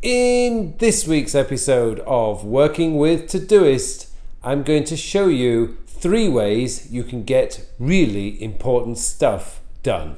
In this week's episode of Working with Todoist, I'm going to show you 3 ways you can get really important stuff done.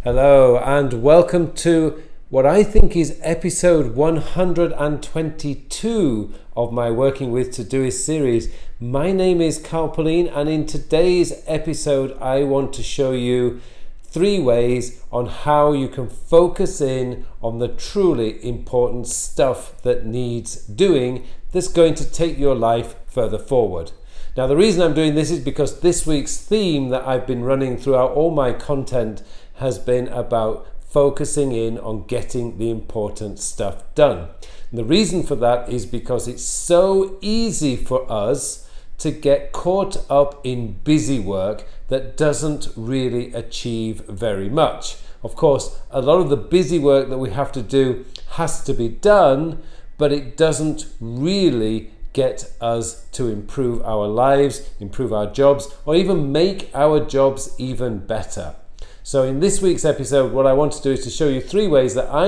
Hello and welcome to what I think is episode 122 of my Working with Todoist series. My name is Carl Pauline, and in today's episode I want to show you 3 ways on how you can focus in on the truly important stuff that needs doing that's going to take your life further forward. Now, the reason I'm doing this is because this week's theme that I've been running throughout all my content has been about focusing in on getting the important stuff done. And the reason for that is because it's so easy for us to get caught up in busy work that doesn't really achieve very much. Of course, a lot of the busy work that we have to do has to be done, but it doesn't really get us to improve our lives, improve our jobs, or even make our jobs even better. So in this week's episode, what I want to do is to show you 3 ways that I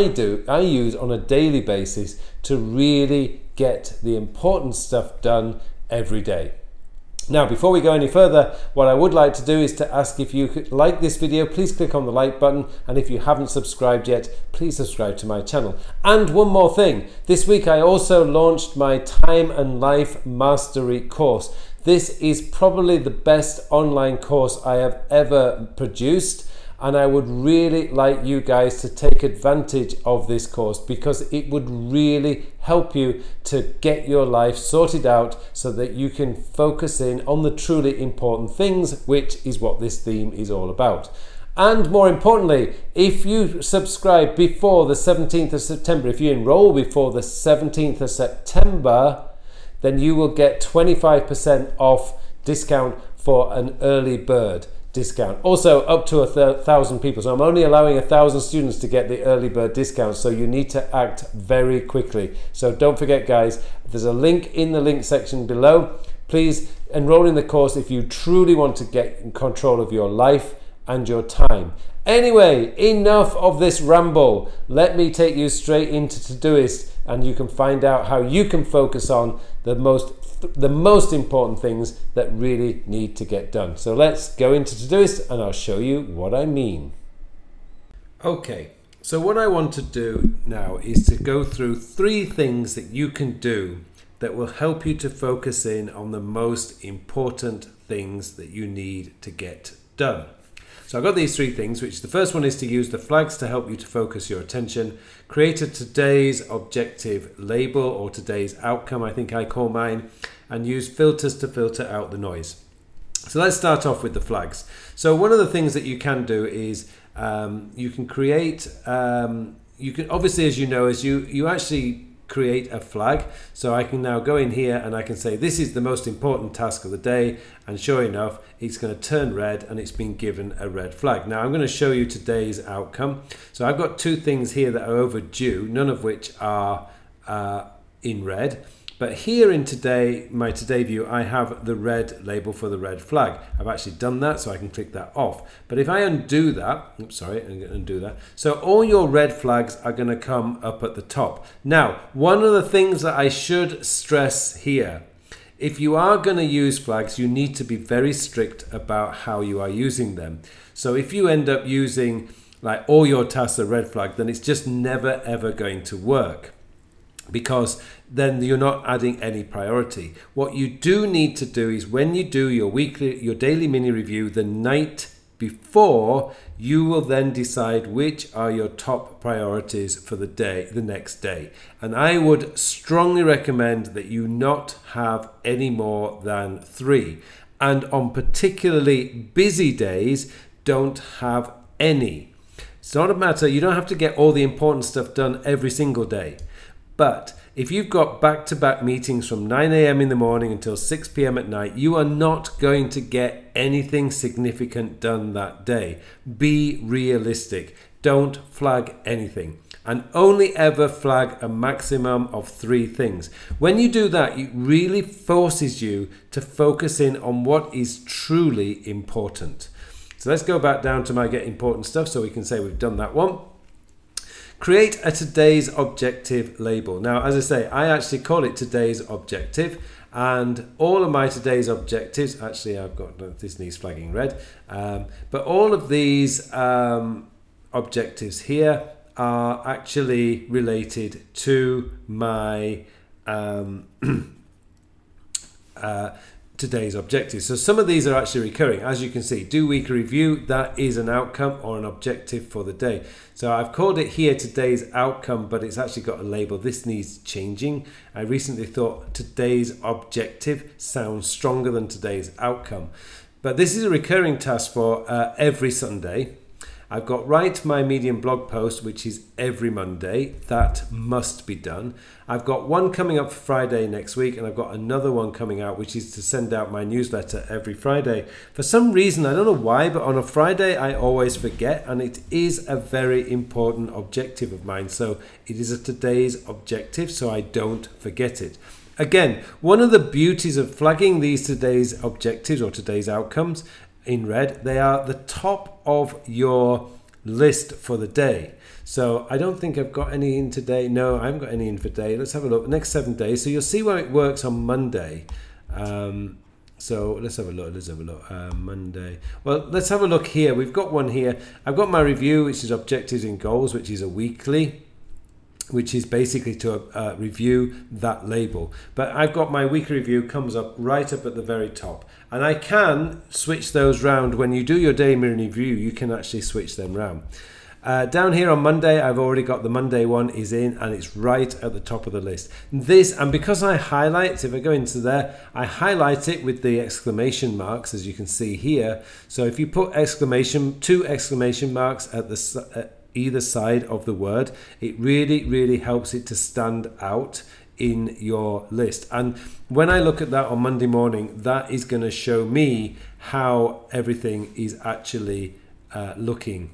use on a daily basis to really get the important stuff done every day. Now, before we go any further, what I would like to do is to ask if you could like this video, please click on the like button. And if you haven't subscribed yet, please subscribe to my channel. And one more thing, this week I also launched my Time and Life Mastery course. This is probably the best online course I have ever produced. And I would really like you guys to take advantage of this course because it would really help you to get your life sorted out so that you can focus in on the truly important things, which is what this theme is all about. And more importantly, if you subscribe before the 17th of September, if you enroll before the 17th of September, then you will get 25% off discount for an early bird discount. Also up to 1,000 people. So I'm only allowing 1,000 students to get the early bird discount. So you need to act very quickly. So don't forget, guys, there's a link in the link section below. Please enroll in the course if you truly want to get in control of your life and your time. Anyway, enough of this ramble. Let me take you straight into Todoist, and you can find out how you can focus on the most important things that really need to get done. So let's go into Todoist and I'll show you what I mean. Okay, so what I want to do now is to go through 3 things that you can do that will help you to focus in on the most important things that you need to get done. So I've got these 3 things, which the first one is to use the flags to help you to focus your attention, create a today's objective label or today's outcome, I think I call mine, and use filters to filter out the noise. So let's start off with the flags. So one of the things that you can do is you can create, you can obviously, as you know, you actually create a flag. So I can now go in here and I can say this is the most important task of the day, and sure enough it's going to turn red and it's been given a red flag. Now I'm going to show you today's outcome. So I've got 2 things here that are overdue, none of which are in red. But here in my today view, I have the red label for the red flag. I've actually done that, so I can click that off. But if I undo that, oops, sorry, I'm going to undo that. So all your red flags are going to come up at the top. Now, one of the things that I should stress here, if you are going to use flags, you need to be very strict about how you are using them. So if you end up using like all your tasks are red flag, then it's just never ever going to work, because then you're not adding any priority. What you do need to do is when you do your daily mini review the night before, you will then decide which are your top priorities for the next day. And I would strongly recommend that you not have any more than 3. And on particularly busy days, don't have any. It's not a matter, you don't have to get all the important stuff done every single day. But If you've got back-to-back meetings from 9 a.m. in the morning until 6 p.m. at night, you are not going to get anything significant done that day. Be realistic. Don't flag anything. And only ever flag a maximum of 3 things. When you do that, it really forces you to focus in on what is truly important. So let's go back down to my get important stuff so we can say we've done that one. Create a today's objective label. Now, as I say, I actually call it today's objective, and all of my today's objectives, actually I've got, this needs flagging red, but all of these objectives here are actually related to my today's objectives. So some of these are actually recurring. As you can see, do weekly review, that is an outcome or an objective for the day. So I've called it here today's outcome, but it's actually got a label. This needs changing. I recently thought today's objective sounds stronger than today's outcome. But this is a recurring task for every Sunday. I've got write my Medium blog post, which is every Monday. That must be done. I've got one coming up for Friday next week, and I've got another one coming out, which is to send out my newsletter every Friday. For some reason, I don't know why, but on a Friday, I always forget, and it is a very important objective of mine. So it is a today's objective, so I don't forget it. Again, one of the beauties of flagging these today's objectives or today's outcomes in red, they are the top of your list for the day. So I don't think I've got any in today. No, I haven't got any in for today. Let's have a look. Next 7 days. So you'll see where it works on Monday. So let's have a look. Monday. Well, let's have a look here. We've got one here. I've got my review, which is objectives and goals, which is a weekly, which is basically to review that label. But I've got my weekly review comes up right up at the very top. And I can switch those round. When you do your daily review, you can actually switch them round. Down here on Monday, I've already got the Monday one is in, and it's right at the top of the list. This, and because I highlight, if I go into there, I highlight it with the exclamation marks, as you can see here. So if you put two exclamation marks at the either side of the word, it really helps it to stand out in your list. And when I look at that on Monday morning, that is going to show me how everything is actually looking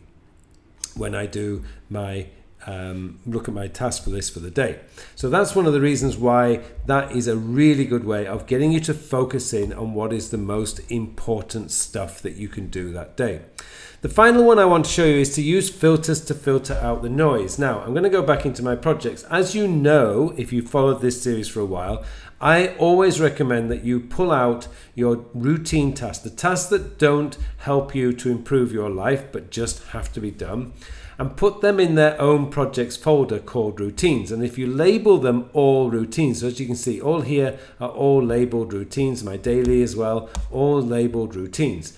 when I do my look at my task list for the day. So that's one of the reasons why that is a really good way of getting you to focus in on what is the most important stuff that you can do that day. The final one I want to show you is to use filters to filter out the noise. Now, I'm going to go back into my projects. As you know, if you followed this series for a while, I always recommend that you pull out your routine tasks, the tasks that don't help you to improve your life but just have to be done, and put them in their own projects folder called routines. And if you label them all routines, so as you can see, all here are all labeled routines, my daily as well, all labeled routines.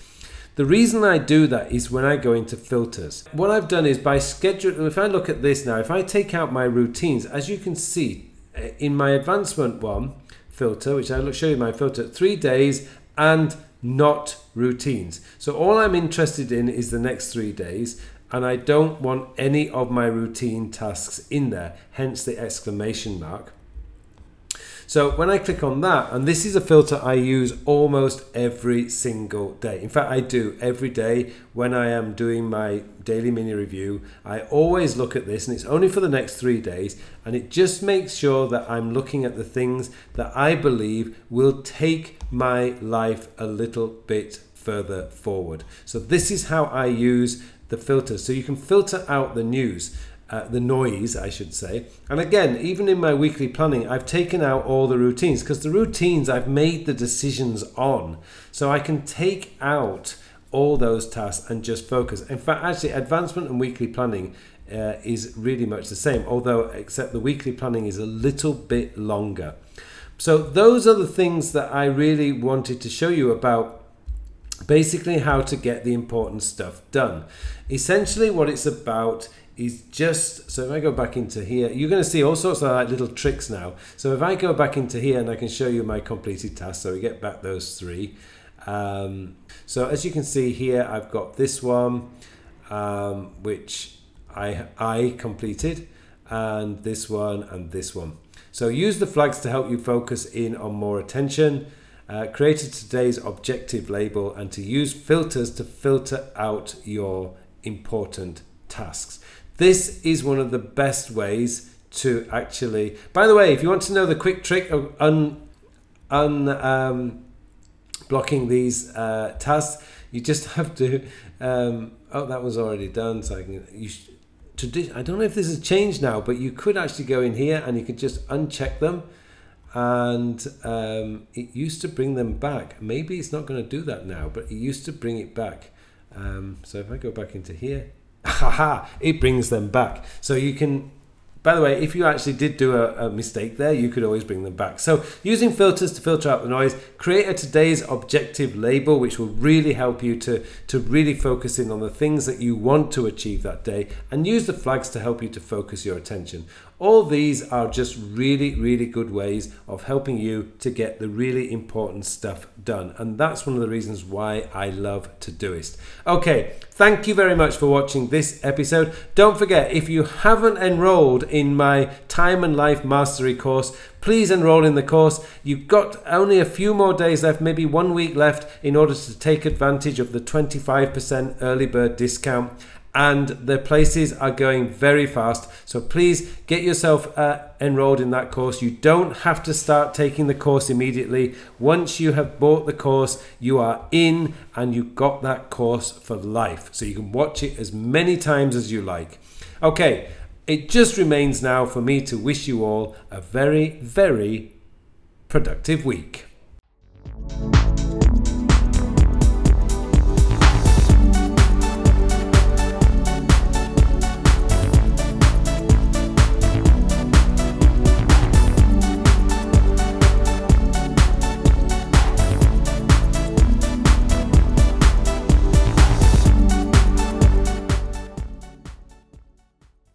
The reason I do that is when I go into filters. What I've done is by schedule, if I look at this now, if I take out my routines, as you can see in my advancement one filter, which I'll show you my filter, 3 days and not routines. So all I'm interested in is the next 3 days, and I don't want any of my routine tasks in there, hence the exclamation mark. So when I click on that, and this is a filter I use almost every single day. In fact, I do every day when I am doing my daily mini review. I always look at this, and it's only for the next 3 days, and it just makes sure that I'm looking at the things that I believe will take my life a little bit further forward. So this is how I use the filters. So you can filter out the news. The noise, I should say. And again, even in my weekly planning, I've taken out all the routines, because the routines I've made the decisions on. So I can take out all those tasks and just focus. In fact, actually, advancement and weekly planning is really much the same, although except the weekly planning is a little bit longer. So those are the things that I really wanted to show you about basically how to get the important stuff done. Essentially what it's about is just, so if I go back into here, you're going to see all sorts of like little tricks now. So if I go back into here, and I can show you my completed tasks, so we get back those 3. So as you can see here, I've got this one, which I completed, and this one, and this one. So use the flags to help you focus in on more attention. Create a today's objective label and to use filters to filter out your important tasks. This is one of the best ways to actually, by the way, if you want to know the quick trick of blocking these tasks, you just have to, oh, that was already done. So I don't know if this has changed now, but you could actually go in here and you could just uncheck them. And it used to bring them back. Maybe it's not going to do that now, but it used to bring it back. So if I go back into here, it brings them back. So you can, by the way, if you actually did do a mistake there, you could always bring them back. So using filters to filter out the noise, create a today's objective label, which will really help you to really focus in on the things that you want to achieve that day, and use the flags to help you to focus your attention. All these are just really, really good ways of helping you to get the really important stuff done. And that's one of the reasons why I love Todoist. Okay, thank you very much for watching this episode. Don't forget, if you haven't enrolled in my Time and Life Mastery course, please enroll in the course. You've got only a few more days left, maybe 1 week left, in order to take advantage of the 25% early bird discount. And the places are going very fast. So please get yourself enrolled in that course. You don't have to start taking the course immediately. Once you have bought the course, you are in and you've got that course for life. So you can watch it as many times as you like. Okay, it just remains now for me to wish you all a very, very productive week.